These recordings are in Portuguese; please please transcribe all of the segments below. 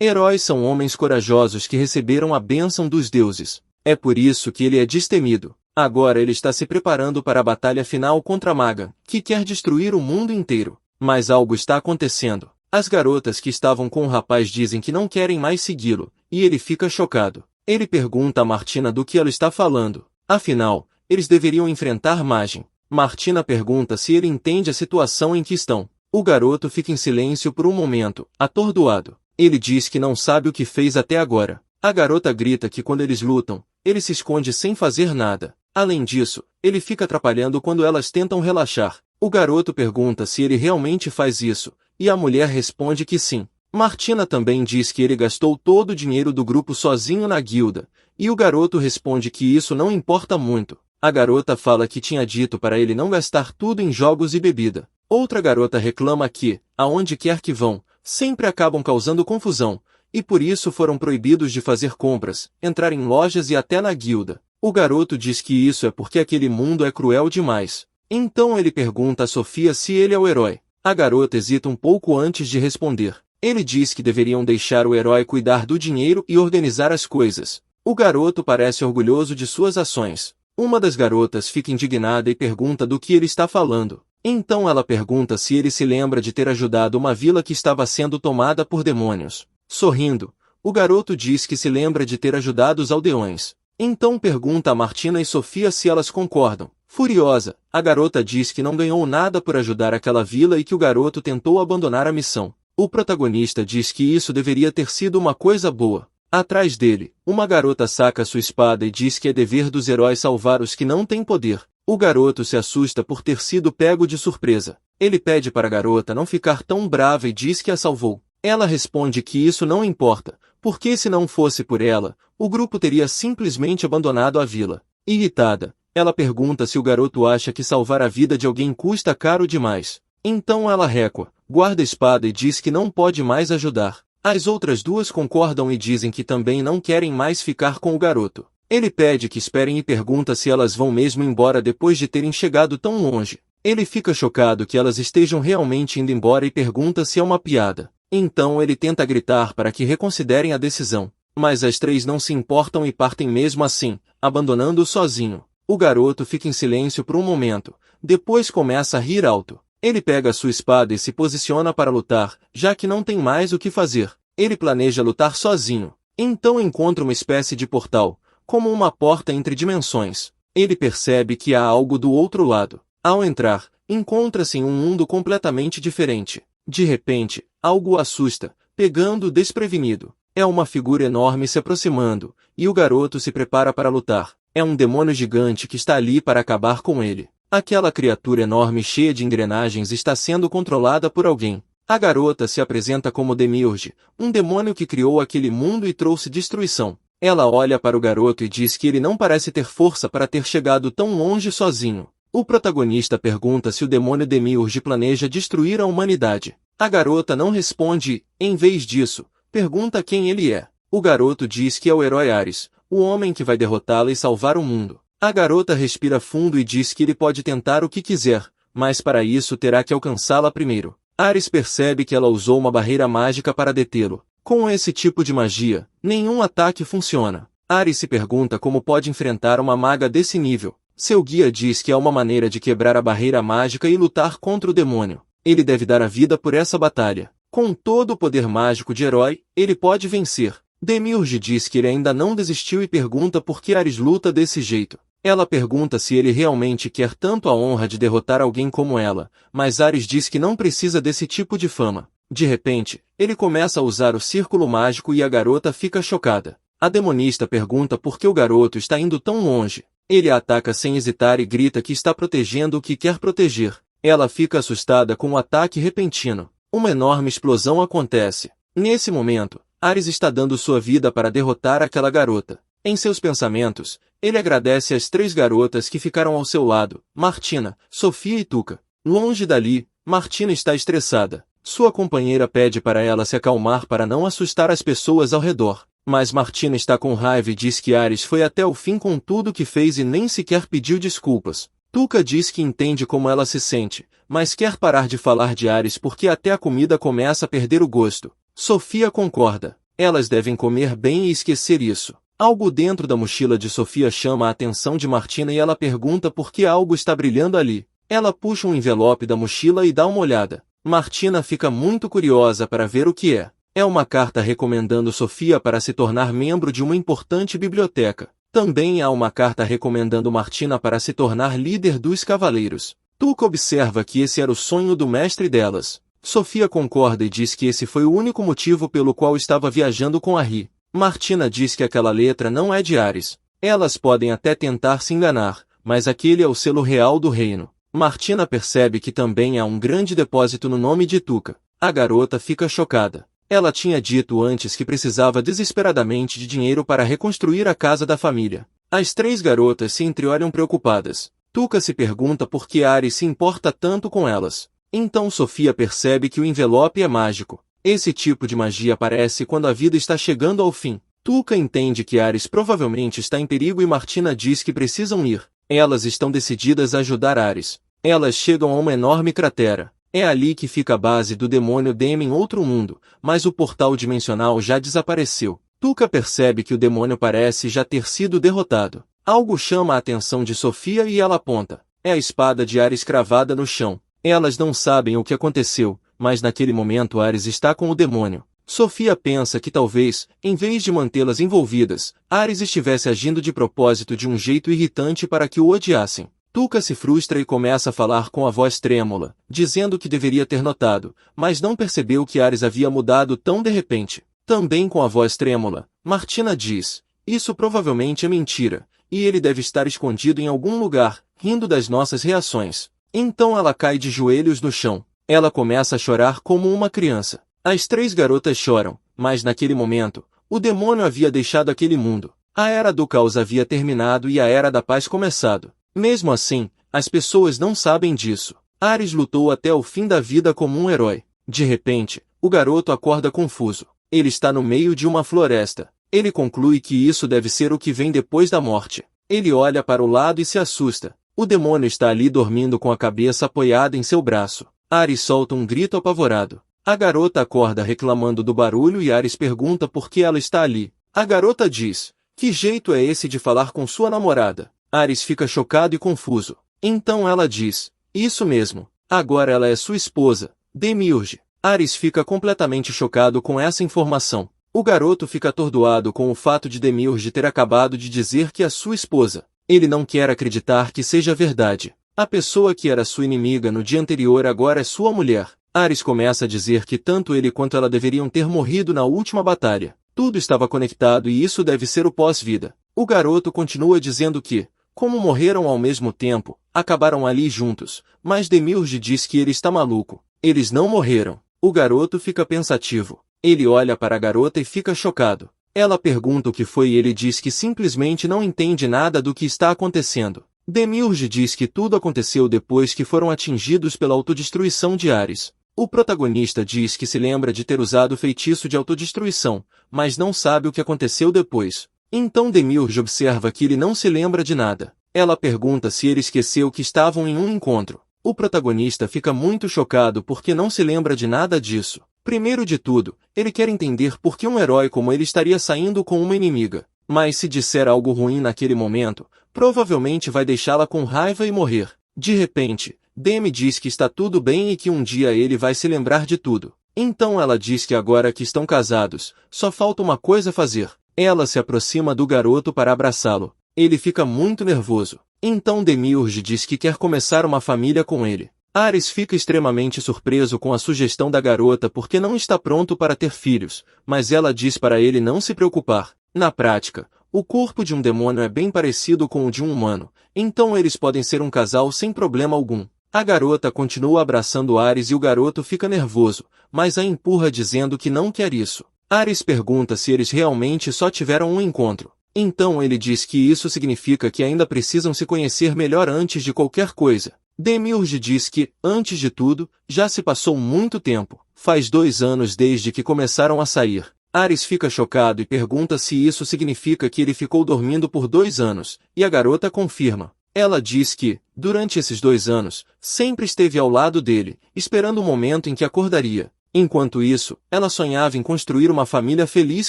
Heróis são homens corajosos que receberam a bênção dos deuses. É por isso que ele é destemido. Agora ele está se preparando para a batalha final contra Maga, que quer destruir o mundo inteiro. Mas algo está acontecendo. As garotas que estavam com o rapaz dizem que não querem mais segui-lo, e ele fica chocado. Ele pergunta a Martina do que ela está falando. Afinal, eles deveriam enfrentar Magin. Martina pergunta se ele entende a situação em que estão. O garoto fica em silêncio por um momento, atordoado. Ele diz que não sabe o que fez até agora. A garota grita que quando eles lutam, ele se esconde sem fazer nada. Além disso, ele fica atrapalhando quando elas tentam relaxar. O garoto pergunta se ele realmente faz isso, e a mulher responde que sim. Martina também diz que ele gastou todo o dinheiro do grupo sozinho na guilda, e o garoto responde que isso não importa muito. A garota fala que tinha dito para ele não gastar tudo em jogos e bebida. Outra garota reclama que, aonde quer que vão, sempre acabam causando confusão, e por isso foram proibidos de fazer compras, entrar em lojas e até na guilda. O garoto diz que isso é porque aquele mundo é cruel demais. Então ele pergunta a Sofia se ele é o herói. A garota hesita um pouco antes de responder. Ele diz que deveriam deixar o herói cuidar do dinheiro e organizar as coisas. O garoto parece orgulhoso de suas ações. Uma das garotas fica indignada e pergunta do que ele está falando. Então ela pergunta se ele se lembra de ter ajudado uma vila que estava sendo tomada por demônios. Sorrindo, o garoto diz que se lembra de ter ajudado os aldeões. Então pergunta a Martina e Sofia se elas concordam. Furiosa, a garota diz que não ganhou nada por ajudar aquela vila e que o garoto tentou abandonar a missão. O protagonista diz que isso deveria ter sido uma coisa boa. Atrás dele, uma garota saca sua espada e diz que é dever dos heróis salvar os que não têm poder. O garoto se assusta por ter sido pego de surpresa. Ele pede para a garota não ficar tão brava e diz que a salvou. Ela responde que isso não importa, porque se não fosse por ela, o grupo teria simplesmente abandonado a vila. Irritada, ela pergunta se o garoto acha que salvar a vida de alguém custa caro demais. Então ela recua, guarda a espada e diz que não pode mais ajudar. As outras duas concordam e dizem que também não querem mais ficar com o garoto. Ele pede que esperem e pergunta se elas vão mesmo embora depois de terem chegado tão longe. Ele fica chocado que elas estejam realmente indo embora e pergunta se é uma piada. Então ele tenta gritar para que reconsiderem a decisão. Mas as três não se importam e partem mesmo assim, abandonando-o sozinho. O garoto fica em silêncio por um momento, depois começa a rir alto. Ele pega sua espada e se posiciona para lutar, já que não tem mais o que fazer. Ele planeja lutar sozinho. Então encontra uma espécie de portal, como uma porta entre dimensões. Ele percebe que há algo do outro lado. Ao entrar, encontra-se em um mundo completamente diferente. De repente, algo o assusta, pegando-o desprevenido. É uma figura enorme se aproximando, e o garoto se prepara para lutar. É um demônio gigante que está ali para acabar com ele. Aquela criatura enorme cheia de engrenagens está sendo controlada por alguém. A garota se apresenta como Demiurge, um demônio que criou aquele mundo e trouxe destruição. Ela olha para o garoto e diz que ele não parece ter força para ter chegado tão longe sozinho. O protagonista pergunta se o demônio Demiurge planeja destruir a humanidade. A garota não responde, em vez disso, pergunta quem ele é. O garoto diz que é o herói Ares, o homem que vai derrotá-la e salvar o mundo. A garota respira fundo e diz que ele pode tentar o que quiser, mas para isso terá que alcançá-la primeiro. Ares percebe que ela usou uma barreira mágica para detê-lo. Com esse tipo de magia, nenhum ataque funciona. Ares se pergunta como pode enfrentar uma maga desse nível. Seu guia diz que há uma maneira de quebrar a barreira mágica e lutar contra o demônio. Ele deve dar a vida por essa batalha. Com todo o poder mágico de herói, ele pode vencer. Demiurge diz que ele ainda não desistiu e pergunta por que Ares luta desse jeito. Ela pergunta se ele realmente quer tanto a honra de derrotar alguém como ela, mas Ares diz que não precisa desse tipo de fama. De repente, ele começa a usar o círculo mágico e a garota fica chocada. A demonista pergunta por que o garoto está indo tão longe. Ele a ataca sem hesitar e grita que está protegendo o que quer proteger. Ela fica assustada com o ataque repentino. Uma enorme explosão acontece. Nesse momento, Ares está dando sua vida para derrotar aquela garota. Em seus pensamentos, ele agradece às três garotas que ficaram ao seu lado, Martina, Sofia e Tuca. Longe dali, Martina está estressada. Sua companheira pede para ela se acalmar para não assustar as pessoas ao redor. Mas Martina está com raiva e diz que Ares foi até o fim com tudo que fez e nem sequer pediu desculpas. Tuca diz que entende como ela se sente, mas quer parar de falar de Ares porque até a comida começa a perder o gosto. Sofia concorda. Elas devem comer bem e esquecer isso. Algo dentro da mochila de Sofia chama a atenção de Martina e ela pergunta por que algo está brilhando ali. Ela puxa um envelope da mochila e dá uma olhada. Martina fica muito curiosa para ver o que é. É uma carta recomendando Sofia para se tornar membro de uma importante biblioteca. Também há uma carta recomendando Martina para se tornar líder dos cavaleiros. Tuca observa que esse era o sonho do mestre delas. Sofia concorda e diz que esse foi o único motivo pelo qual estava viajando com Harry. Martina diz que aquela letra não é de Ares. Elas podem até tentar se enganar, mas aquele é o selo real do reino. Martina percebe que também há um grande depósito no nome de Tuca. A garota fica chocada. Ela tinha dito antes que precisava desesperadamente de dinheiro para reconstruir a casa da família. As três garotas se entreolham preocupadas. Tuca se pergunta por que Ares se importa tanto com elas. Então Sofia percebe que o envelope é mágico. Esse tipo de magia aparece quando a vida está chegando ao fim. Tuca entende que Ares provavelmente está em perigo e Martina diz que precisam ir. Elas estão decididas a ajudar Ares. Elas chegam a uma enorme cratera. É ali que fica a base do demônio Deme em outro mundo, mas o portal dimensional já desapareceu. Tuca percebe que o demônio parece já ter sido derrotado. Algo chama a atenção de Sofia e ela aponta. É a espada de Ares cravada no chão. Elas não sabem o que aconteceu, mas naquele momento Ares está com o demônio. Sofia pensa que talvez, em vez de mantê-las envolvidas, Ares estivesse agindo de propósito de um jeito irritante para que o odiassem. Tuca se frustra e começa a falar com a voz trêmula, dizendo que deveria ter notado, mas não percebeu que Ares havia mudado tão de repente. Também com a voz trêmula, Martina diz, isso provavelmente é mentira, e ele deve estar escondido em algum lugar, rindo das nossas reações. Então ela cai de joelhos no chão. Ela começa a chorar como uma criança. As três garotas choram, mas naquele momento, o demônio havia deixado aquele mundo. A Era do Caos havia terminado e a Era da Paz começado. Mesmo assim, as pessoas não sabem disso. Ares lutou até o fim da vida como um herói. De repente, o garoto acorda confuso. Ele está no meio de uma floresta. Ele conclui que isso deve ser o que vem depois da morte. Ele olha para o lado e se assusta. O demônio está ali dormindo com a cabeça apoiada em seu braço. Ares solta um grito apavorado. A garota acorda reclamando do barulho e Ares pergunta por que ela está ali. A garota diz, que jeito é esse de falar com sua namorada? Ares fica chocado e confuso. Então ela diz, isso mesmo, agora ela é sua esposa, Demiurge. Ares fica completamente chocado com essa informação. O garoto fica atordoado com o fato de Demiurge ter acabado de dizer que é sua esposa. Ele não quer acreditar que seja verdade. A pessoa que era sua inimiga no dia anterior agora é sua mulher. Ares começa a dizer que tanto ele quanto ela deveriam ter morrido na última batalha. Tudo estava conectado e isso deve ser o pós-vida. O garoto continua dizendo que, como morreram ao mesmo tempo, acabaram ali juntos, mas Demiurge diz que ele está maluco. Eles não morreram. O garoto fica pensativo. Ele olha para a garota e fica chocado. Ela pergunta o que foi e ele diz que simplesmente não entende nada do que está acontecendo. Demiurge diz que tudo aconteceu depois que foram atingidos pela autodestruição de Ares. O protagonista diz que se lembra de ter usado o feitiço de autodestruição, mas não sabe o que aconteceu depois. Então Demiurge observa que ele não se lembra de nada. Ela pergunta se ele esqueceu que estavam em um encontro. O protagonista fica muito chocado porque não se lembra de nada disso. Primeiro de tudo, ele quer entender por que um herói como ele estaria saindo com uma inimiga. Mas se disser algo ruim naquele momento, provavelmente vai deixá-la com raiva e morrer. De repente, Demi diz que está tudo bem e que um dia ele vai se lembrar de tudo. Então ela diz que agora que estão casados, só falta uma coisa a fazer. Ela se aproxima do garoto para abraçá-lo. Ele fica muito nervoso. Então Demiurge diz que quer começar uma família com ele. Ares fica extremamente surpreso com a sugestão da garota porque não está pronto para ter filhos, mas ela diz para ele não se preocupar. Na prática, o corpo de um demônio é bem parecido com o de um humano, então eles podem ser um casal sem problema algum. A garota continua abraçando Ares e o garoto fica nervoso, mas a empurra dizendo que não quer isso. Ares pergunta se eles realmente só tiveram um encontro. Então ele diz que isso significa que ainda precisam se conhecer melhor antes de qualquer coisa. Demiurge diz que, antes de tudo, já se passou muito tempo. Faz 2 anos desde que começaram a sair. Ares fica chocado e pergunta se isso significa que ele ficou dormindo por 2 anos, e a garota confirma. Ela diz que, durante esses 2 anos, sempre esteve ao lado dele, esperando o momento em que acordaria. Enquanto isso, ela sonhava em construir uma família feliz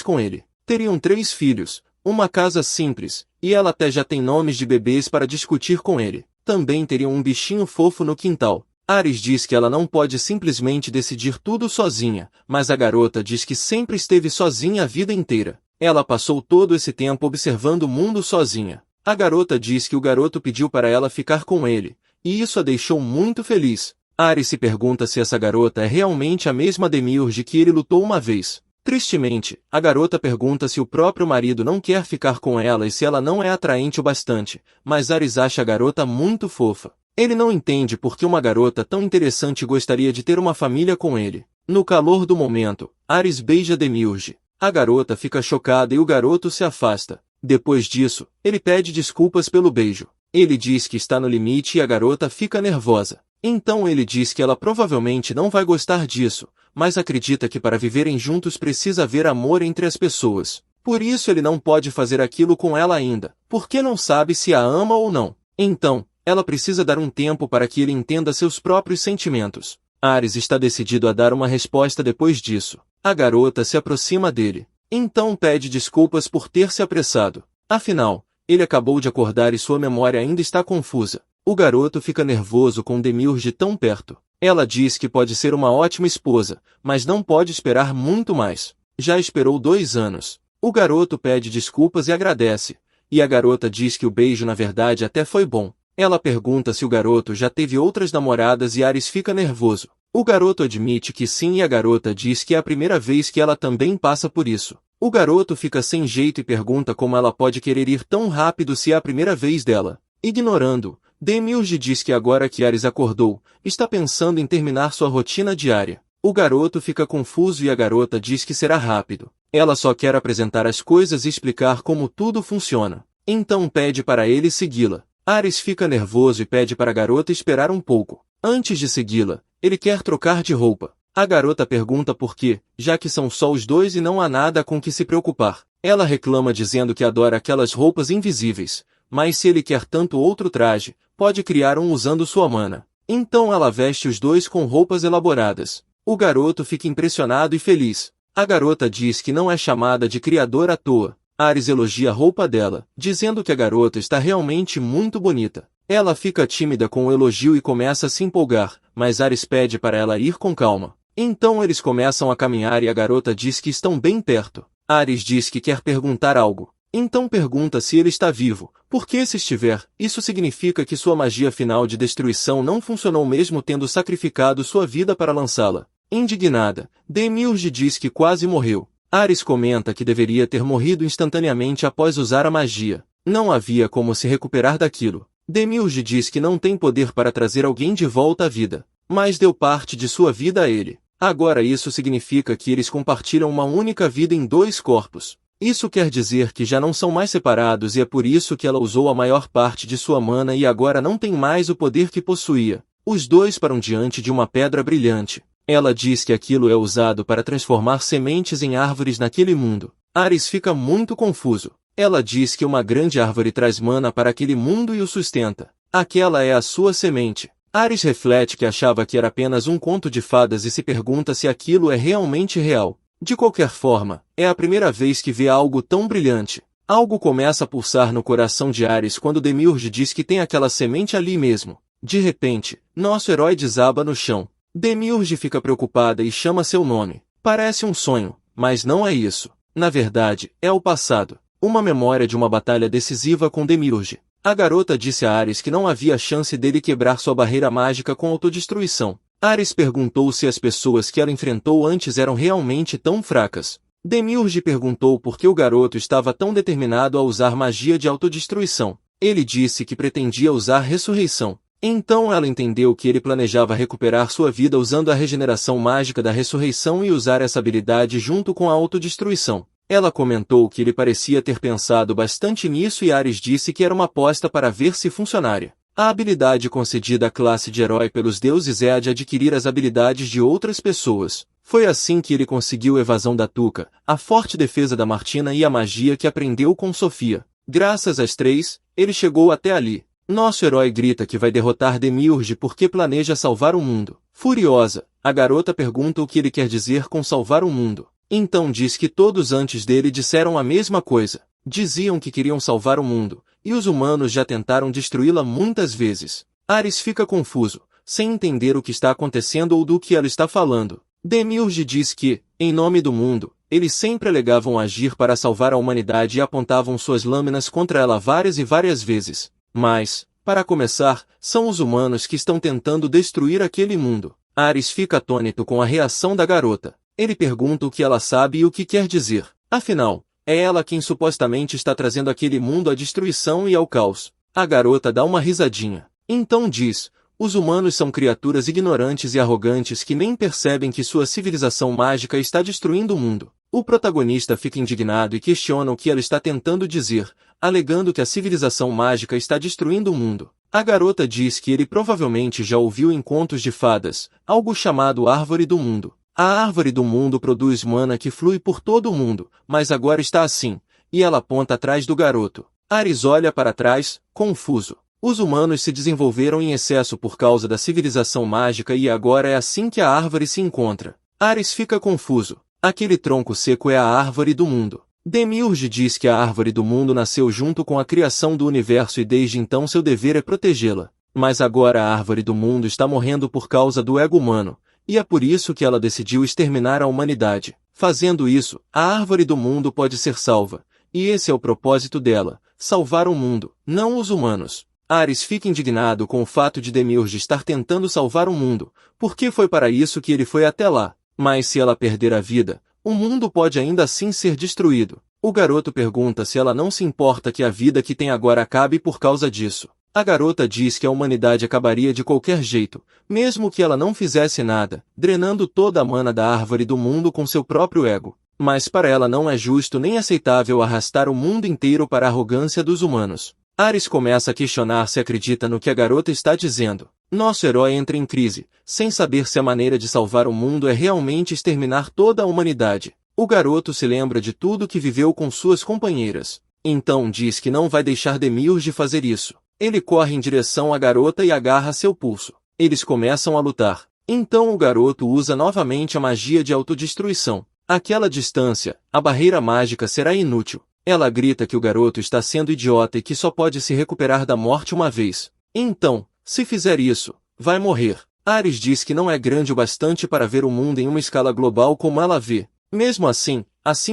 com ele. Teriam 3 filhos, uma casa simples, e ela até já tem nomes de bebês para discutir com ele. Também teriam um bichinho fofo no quintal. Ares diz que ela não pode simplesmente decidir tudo sozinha, mas a garota diz que sempre esteve sozinha a vida inteira. Ela passou todo esse tempo observando o mundo sozinha. A garota diz que o garoto pediu para ela ficar com ele, e isso a deixou muito feliz. Ares se pergunta se essa garota é realmente a mesma Demiurge que ele lutou uma vez. Tristemente, a garota pergunta se o próprio marido não quer ficar com ela e se ela não é atraente o bastante, mas Ares acha a garota muito fofa. Ele não entende por que uma garota tão interessante gostaria de ter uma família com ele. No calor do momento, Ares beija Demiurge. A garota fica chocada e o garoto se afasta. Depois disso, ele pede desculpas pelo beijo. Ele diz que está no limite e a garota fica nervosa. Então ele diz que ela provavelmente não vai gostar disso, mas acredita que para viverem juntos precisa haver amor entre as pessoas. Por isso ele não pode fazer aquilo com ela ainda, porque não sabe se a ama ou não. Então, ela precisa dar um tempo para que ele entenda seus próprios sentimentos. Ares está decidido a dar uma resposta depois disso. A garota se aproxima dele. Então pede desculpas por ter se apressado. Afinal, ele acabou de acordar e sua memória ainda está confusa. O garoto fica nervoso com Demiurge tão perto. Ela diz que pode ser uma ótima esposa, mas não pode esperar muito mais. Já esperou 2 anos. O garoto pede desculpas e agradece. E a garota diz que o beijo na verdade até foi bom. Ela pergunta se o garoto já teve outras namoradas e Ares fica nervoso. O garoto admite que sim e a garota diz que é a primeira vez que ela também passa por isso. O garoto fica sem jeito e pergunta como ela pode querer ir tão rápido se é a primeira vez dela. Ignorando, Demiurge diz que agora que Ares acordou, está pensando em terminar sua rotina diária. O garoto fica confuso e a garota diz que será rápido. Ela só quer apresentar as coisas e explicar como tudo funciona. Então pede para ele segui-la. Ares fica nervoso e pede para a garota esperar um pouco. Antes de segui-la, ele quer trocar de roupa. A garota pergunta por quê, já que são só os dois e não há nada com que se preocupar. Ela reclama dizendo que adora aquelas roupas invisíveis, mas se ele quer tanto outro traje, pode criar um usando sua mana. Então ela veste os dois com roupas elaboradas. O garoto fica impressionado e feliz. A garota diz que não é chamada de criador à toa. Ares elogia a roupa dela, dizendo que a garota está realmente muito bonita. Ela fica tímida com o elogio e começa a se empolgar, mas Ares pede para ela ir com calma. Então eles começam a caminhar e a garota diz que estão bem perto. Ares diz que quer perguntar algo. Então pergunta se ele está vivo, porque se estiver, isso significa que sua magia final de destruição não funcionou mesmo tendo sacrificado sua vida para lançá-la. Indignada, Demiurge diz que quase morreu. Ares comenta que deveria ter morrido instantaneamente após usar a magia. Não havia como se recuperar daquilo. Demiurge diz que não tem poder para trazer alguém de volta à vida, mas deu parte de sua vida a ele. Agora isso significa que eles compartilham uma única vida em 2 corpos. Isso quer dizer que já não são mais separados e é por isso que ela usou a maior parte de sua mana e agora não tem mais o poder que possuía. Os dois param diante de uma pedra brilhante. Ela diz que aquilo é usado para transformar sementes em árvores naquele mundo. Ares fica muito confuso. Ela diz que uma grande árvore traz mana para aquele mundo e o sustenta. Aquela é a sua semente. Ares reflete que achava que era apenas um conto de fadas e se pergunta se aquilo é realmente real. De qualquer forma, é a primeira vez que vê algo tão brilhante. Algo começa a pulsar no coração de Ares quando Demiurge diz que tem aquela semente ali mesmo. De repente, nosso herói desaba no chão. Demiurge fica preocupada e chama seu nome. Parece um sonho, mas não é isso. Na verdade, é o passado. Uma memória de uma batalha decisiva com Demiurge. A garota disse a Ares que não havia chance dele quebrar sua barreira mágica com autodestruição. Ares perguntou se as pessoas que ela enfrentou antes eram realmente tão fracas. Demiurge perguntou por que o garoto estava tão determinado a usar magia de autodestruição. Ele disse que pretendia usar ressurreição. Então ela entendeu que ele planejava recuperar sua vida usando a regeneração mágica da ressurreição e usar essa habilidade junto com a autodestruição. Ela comentou que ele parecia ter pensado bastante nisso e Ares disse que era uma aposta para ver se funcionaria. A habilidade concedida à classe de herói pelos deuses é a de adquirir as habilidades de outras pessoas. Foi assim que ele conseguiu a evasão da Tuca, a forte defesa da Martina e a magia que aprendeu com Sofia. Graças às 3, ele chegou até ali. Nosso herói grita que vai derrotar Demiurge porque planeja salvar o mundo. Furiosa, A garota pergunta o que ele quer dizer com salvar o mundo. Então diz que todos antes dele disseram a mesma coisa. Diziam que queriam salvar o mundo, e os humanos já tentaram destruí-la muitas vezes. Ares fica confuso, sem entender o que está acontecendo ou do que ela está falando. Demiurge diz que, em nome do mundo, eles sempre alegavam agir para salvar a humanidade e apontavam suas lâminas contra ela várias e várias vezes. Mas, para começar, são os humanos que estão tentando destruir aquele mundo. Ares fica atônito com a reação da garota. Ele pergunta o que ela sabe e o que quer dizer. Afinal, é ela quem supostamente está trazendo aquele mundo à destruição e ao caos. A garota dá uma risadinha. Então diz: os humanos são criaturas ignorantes e arrogantes que nem percebem que sua civilização mágica está destruindo o mundo. O protagonista fica indignado e questiona o que ela está tentando dizer, alegando que a civilização mágica está destruindo o mundo. A garota diz que ele provavelmente já ouviu em contos de fadas, algo chamado Árvore do Mundo. A Árvore do Mundo produz mana que flui por todo o mundo, mas agora está assim, e ela aponta atrás do garoto. Ares olha para trás, confuso. Os humanos se desenvolveram em excesso por causa da civilização mágica e agora é assim que a árvore se encontra. Ares fica confuso. Aquele tronco seco é a Árvore do Mundo. Demiurge diz que a Árvore do Mundo nasceu junto com a criação do universo e desde então seu dever é protegê-la. Mas agora a Árvore do Mundo está morrendo por causa do ego humano, e é por isso que ela decidiu exterminar a humanidade. Fazendo isso, a Árvore do Mundo pode ser salva, e esse é o propósito dela, salvar o mundo, não os humanos. Ares fica indignado com o fato de Demiurge estar tentando salvar o mundo, porque foi para isso que ele foi até lá. Mas se ela perder a vida, o mundo pode ainda assim ser destruído. O garoto pergunta se ela não se importa que a vida que tem agora acabe por causa disso. A garota diz que a humanidade acabaria de qualquer jeito, mesmo que ela não fizesse nada, drenando toda a mana da Árvore do Mundo com seu próprio ego. Mas para ela não é justo nem aceitável arrastar o mundo inteiro para a arrogância dos humanos. Ares começa a questionar se acredita no que a garota está dizendo. Nosso herói entra em crise, sem saber se a maneira de salvar o mundo é realmente exterminar toda a humanidade. O garoto se lembra de tudo que viveu com suas companheiras. Então diz que não vai deixar Demiurge fazer isso. Ele corre em direção à garota e agarra seu pulso. Eles começam a lutar. Então o garoto usa novamente a magia de autodestruição. Àquela distância, a barreira mágica será inútil. Ela grita que o garoto está sendo idiota e que só pode se recuperar da morte uma vez. Então, se fizer isso, vai morrer. Ares diz que não é grande o bastante para ver o mundo em uma escala global como ela vê. Mesmo assim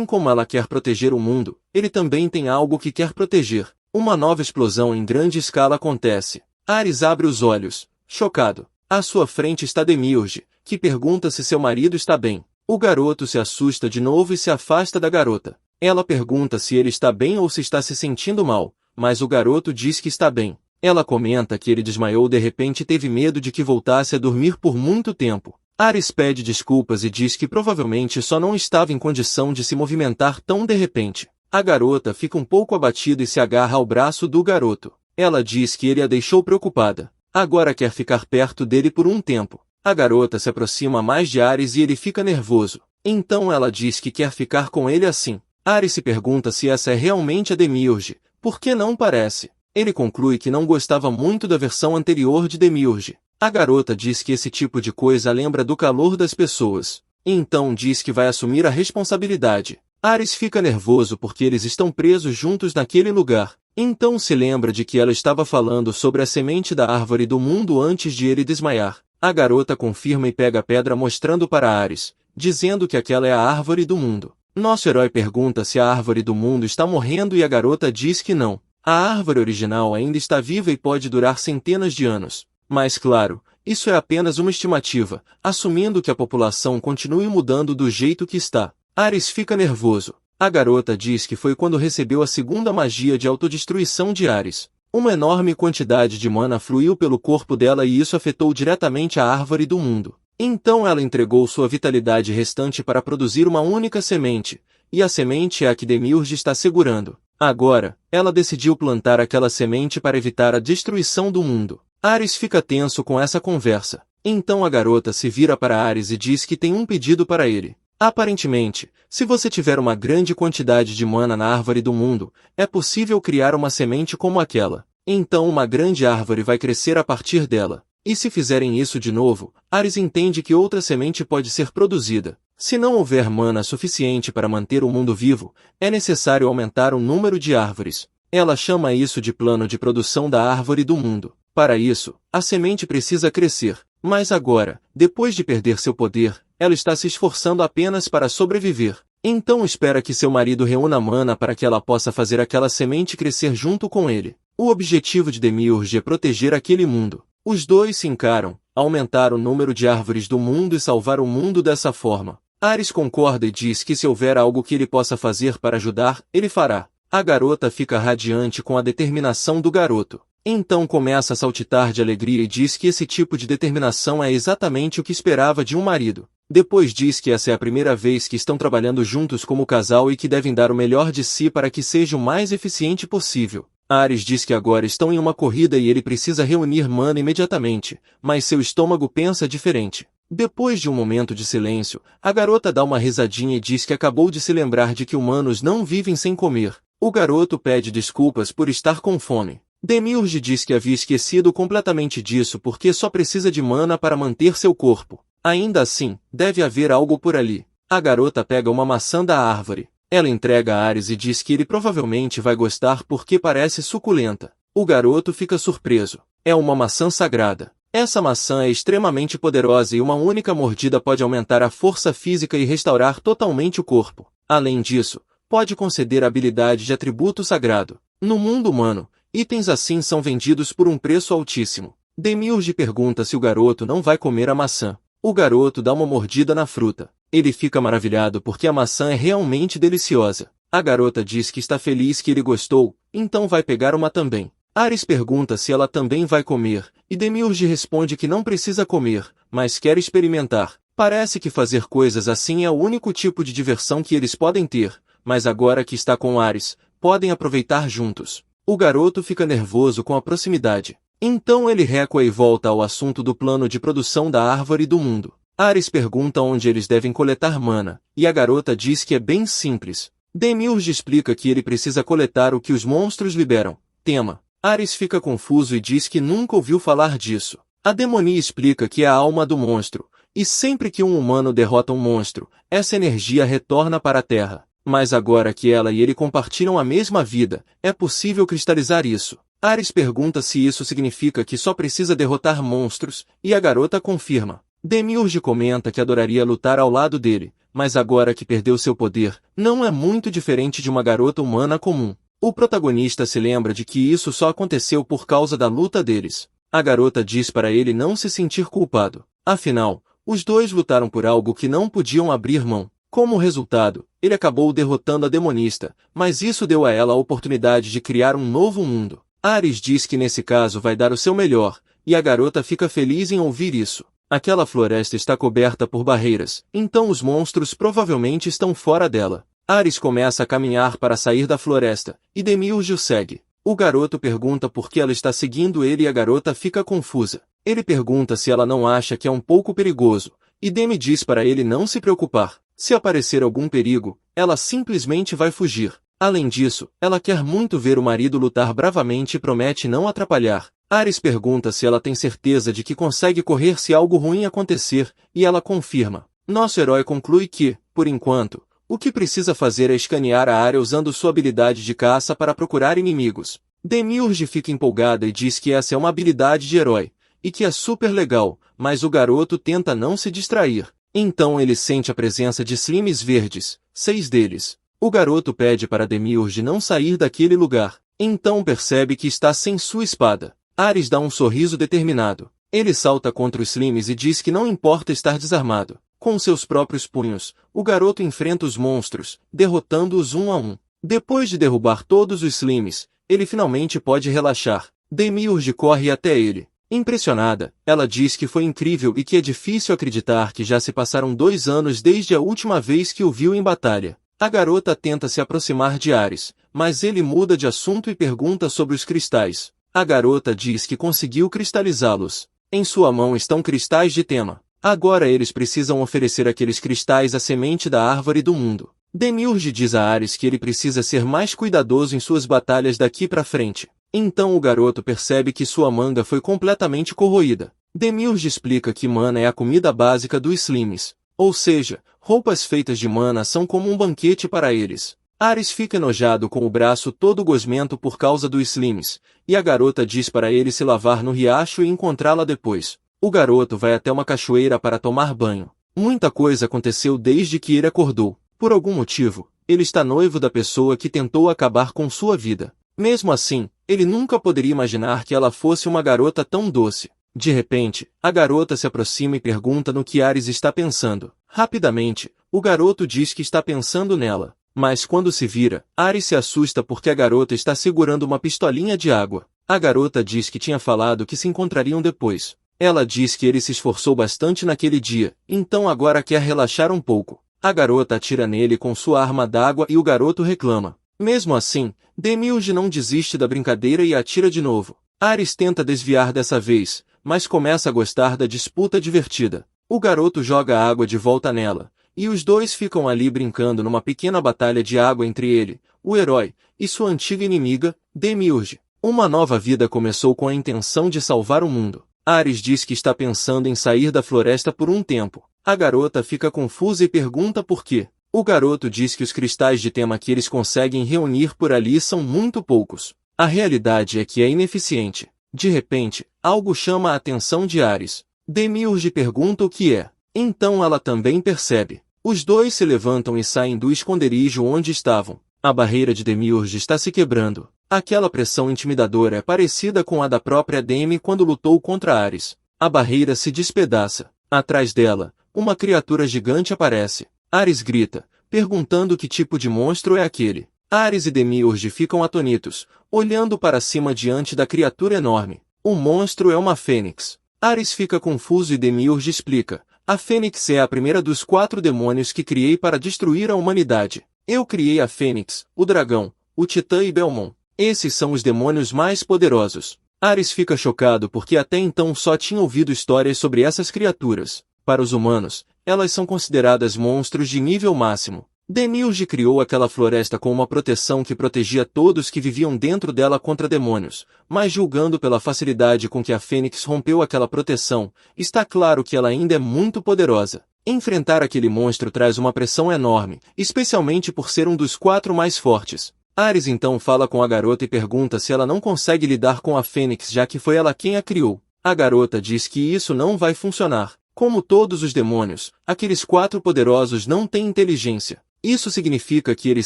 como ela quer proteger o mundo, ele também tem algo que quer proteger. Uma nova explosão em grande escala acontece. Ares abre os olhos, chocado. À sua frente está Demiurge, que pergunta se seu marido está bem. O garoto se assusta de novo e se afasta da garota. Ela pergunta se ele está bem ou se está se sentindo mal, mas o garoto diz que está bem. Ela comenta que ele desmaiou de repente e teve medo de que voltasse a dormir por muito tempo. Ares pede desculpas e diz que provavelmente só não estava em condição de se movimentar tão de repente. A garota fica um pouco abatida e se agarra ao braço do garoto. Ela diz que ele a deixou preocupada. Agora quer ficar perto dele por um tempo. A garota se aproxima mais de Ares e ele fica nervoso. Então ela diz que quer ficar com ele assim. Ares se pergunta se essa é realmente a Demiurge, porque não parece. Ele conclui que não gostava muito da versão anterior de Demiurge. A garota diz que esse tipo de coisa lembra do calor das pessoas. Então diz que vai assumir a responsabilidade. Ares fica nervoso porque eles estão presos juntos naquele lugar. Então se lembra de que ela estava falando sobre a semente da Árvore do Mundo antes de ele desmaiar. A garota confirma e pega a pedra mostrando para Ares, dizendo que aquela é a Árvore do Mundo. Nosso herói pergunta se a Árvore do Mundo está morrendo e a garota diz que não. A árvore original ainda está viva e pode durar centenas de anos. Mas claro, isso é apenas uma estimativa, assumindo que a população continue mudando do jeito que está. Ares fica nervoso. A garota diz que foi quando recebeu a segunda magia de autodestruição de Ares. Uma enorme quantidade de mana fluiu pelo corpo dela e isso afetou diretamente a Árvore do Mundo. Então ela entregou sua vitalidade restante para produzir uma única semente, e a semente é a que Demiurge está segurando. Agora, ela decidiu plantar aquela semente para evitar a destruição do mundo. Ares fica tenso com essa conversa. Então a garota se vira para Ares e diz que tem um pedido para ele. Aparentemente, se você tiver uma grande quantidade de mana na Árvore do Mundo, é possível criar uma semente como aquela. Então uma grande árvore vai crescer a partir dela. E se fizerem isso de novo, Ares entende que outra semente pode ser produzida. Se não houver mana suficiente para manter o mundo vivo, é necessário aumentar o número de árvores. Ela chama isso de plano de produção da árvore do mundo. Para isso, a semente precisa crescer. Mas agora, depois de perder seu poder, ela está se esforçando apenas para sobreviver. Então espera que seu marido reúna mana para que ela possa fazer aquela semente crescer junto com ele. O objetivo de Demiurge é proteger aquele mundo. Os dois se encaram, aumentar o número de árvores do mundo e salvar o mundo dessa forma. Ares concorda e diz que se houver algo que ele possa fazer para ajudar, ele fará. A garota fica radiante com a determinação do garoto. Então começa a saltitar de alegria e diz que esse tipo de determinação é exatamente o que esperava de um marido. Depois diz que essa é a primeira vez que estão trabalhando juntos como casal e que devem dar o melhor de si para que seja o mais eficiente possível. Ares diz que agora estão em uma corrida e ele precisa reunir mana imediatamente, mas seu estômago pensa diferente. Depois de um momento de silêncio, a garota dá uma risadinha e diz que acabou de se lembrar de que humanos não vivem sem comer. O garoto pede desculpas por estar com fome. Demiurge diz que havia esquecido completamente disso porque só precisa de mana para manter seu corpo. Ainda assim, deve haver algo por ali. A garota pega uma maçã da árvore. Ela entrega a Ares e diz que ele provavelmente vai gostar porque parece suculenta. O garoto fica surpreso. É uma maçã sagrada. Essa maçã é extremamente poderosa e uma única mordida pode aumentar a força física e restaurar totalmente o corpo. Além disso, pode conceder a habilidade de atributo sagrado. No mundo humano, itens assim são vendidos por um preço altíssimo. Demiurge pergunta se o garoto não vai comer a maçã. O garoto dá uma mordida na fruta. Ele fica maravilhado porque a maçã é realmente deliciosa. A garota diz que está feliz que ele gostou, então vai pegar uma também. Ares pergunta se ela também vai comer, e Demiurge responde que não precisa comer, mas quer experimentar. Parece que fazer coisas assim é o único tipo de diversão que eles podem ter, mas agora que está com Ares, podem aproveitar juntos. O garoto fica nervoso com a proximidade. Então ele recua e volta ao assunto do plano de produção da árvore do mundo. Ares pergunta onde eles devem coletar mana, e a garota diz que é bem simples. Demiurge explica que ele precisa coletar o que os monstros liberam. Tema. Ares fica confuso e diz que nunca ouviu falar disso. A demonia explica que é a alma do monstro, e sempre que um humano derrota um monstro, essa energia retorna para a Terra. Mas agora que ela e ele compartilham a mesma vida, é possível cristalizar isso. Ares pergunta se isso significa que só precisa derrotar monstros, e a garota confirma. Demiurge comenta que adoraria lutar ao lado dele, mas agora que perdeu seu poder, não é muito diferente de uma garota humana comum. O protagonista se lembra de que isso só aconteceu por causa da luta deles. A garota diz para ele não se sentir culpado. Afinal, os dois lutaram por algo que não podiam abrir mão. Como resultado, ele acabou derrotando a demonista, mas isso deu a ela a oportunidade de criar um novo mundo. Ares diz que nesse caso vai dar o seu melhor, e a garota fica feliz em ouvir isso. Aquela floresta está coberta por barreiras, então os monstros provavelmente estão fora dela. Ares começa a caminhar para sair da floresta, e Demiurge o segue. O garoto pergunta por que ela está seguindo ele e a garota fica confusa. Ele pergunta se ela não acha que é um pouco perigoso, e Demi diz para ele não se preocupar. Se aparecer algum perigo, ela simplesmente vai fugir. Além disso, ela quer muito ver o marido lutar bravamente e promete não atrapalhar. Ares pergunta se ela tem certeza de que consegue correr se algo ruim acontecer, e ela confirma. Nosso herói conclui que, por enquanto, o que precisa fazer é escanear a área usando sua habilidade de caça para procurar inimigos. Demiurge fica empolgada e diz que essa é uma habilidade de herói, e que é super legal, mas o garoto tenta não se distrair. Então ele sente a presença de slimes verdes, 6 deles. O garoto pede para Demiurge não sair daquele lugar. Então percebe que está sem sua espada. Ares dá um sorriso determinado. Ele salta contra os slimes e diz que não importa estar desarmado. Com seus próprios punhos, o garoto enfrenta os monstros, derrotando-os um a um. Depois de derrubar todos os slimes, ele finalmente pode relaxar. Demiurge corre até ele. Impressionada, ela diz que foi incrível e que é difícil acreditar que já se passaram 2 anos desde a última vez que o viu em batalha. A garota tenta se aproximar de Ares, mas ele muda de assunto e pergunta sobre os cristais. A garota diz que conseguiu cristalizá-los. Em sua mão estão cristais de tema. Agora eles precisam oferecer aqueles cristais à semente da árvore do mundo. Demiurge diz a Ares que ele precisa ser mais cuidadoso em suas batalhas daqui para frente. Então o garoto percebe que sua manga foi completamente corroída. Demiurge explica que mana é a comida básica dos Slimes, ou seja, roupas feitas de mana são como um banquete para eles. Ares fica enojado com o braço todo gosmento por causa dos Slimes, e a garota diz para ele se lavar no riacho e encontrá-la depois. O garoto vai até uma cachoeira para tomar banho. Muita coisa aconteceu desde que ele acordou. Por algum motivo, ele está noivo da pessoa que tentou acabar com sua vida. Mesmo assim, ele nunca poderia imaginar que ela fosse uma garota tão doce. De repente, a garota se aproxima e pergunta no que Ares está pensando. Rapidamente, o garoto diz que está pensando nela. Mas quando se vira, Ares se assusta porque a garota está segurando uma pistolinha de água. A garota diz que tinha falado que se encontrariam depois. Ela diz que ele se esforçou bastante naquele dia, então agora quer relaxar um pouco. A garota atira nele com sua arma d'água e o garoto reclama. Mesmo assim, Demiurge não desiste da brincadeira e atira de novo. Ares tenta desviar dessa vez, mas começa a gostar da disputa divertida. O garoto joga a água de volta nela, e os dois ficam ali brincando numa pequena batalha de água entre ele, o herói, e sua antiga inimiga, Demiurge. Uma nova vida começou com a intenção de salvar o mundo. Ares diz que está pensando em sair da floresta por um tempo. A garota fica confusa e pergunta por quê. O garoto diz que os cristais de tema que eles conseguem reunir por ali são muito poucos. A realidade é que é ineficiente. De repente, algo chama a atenção de Ares. Demiurge pergunta o que é. Então ela também percebe. Os dois se levantam e saem do esconderijo onde estavam. A barreira de Demiurge está se quebrando. Aquela pressão intimidadora é parecida com a da própria Demi quando lutou contra Ares. A barreira se despedaça. Atrás dela, uma criatura gigante aparece. Ares grita, perguntando que tipo de monstro é aquele. Ares e Demiurge ficam atonitos, olhando para cima diante da criatura enorme. O monstro é uma fênix. Ares fica confuso e Demiurge explica. A fênix é a primeira dos 4 demônios que criei para destruir a humanidade. Eu criei a fênix, o dragão, o titã e Belmon. Esses são os demônios mais poderosos. Ares fica chocado porque até então só tinha ouvido histórias sobre essas criaturas. Para os humanos, elas são consideradas monstros de nível máximo. Demiurge criou aquela floresta com uma proteção que protegia todos que viviam dentro dela contra demônios, mas julgando pela facilidade com que a Fênix rompeu aquela proteção, está claro que ela ainda é muito poderosa. Enfrentar aquele monstro traz uma pressão enorme, especialmente por ser um dos 4 mais fortes. Ares então fala com a garota e pergunta se ela não consegue lidar com a Fênix já que foi ela quem a criou. A garota diz que isso não vai funcionar. Como todos os demônios, aqueles 4 poderosos não têm inteligência. Isso significa que eles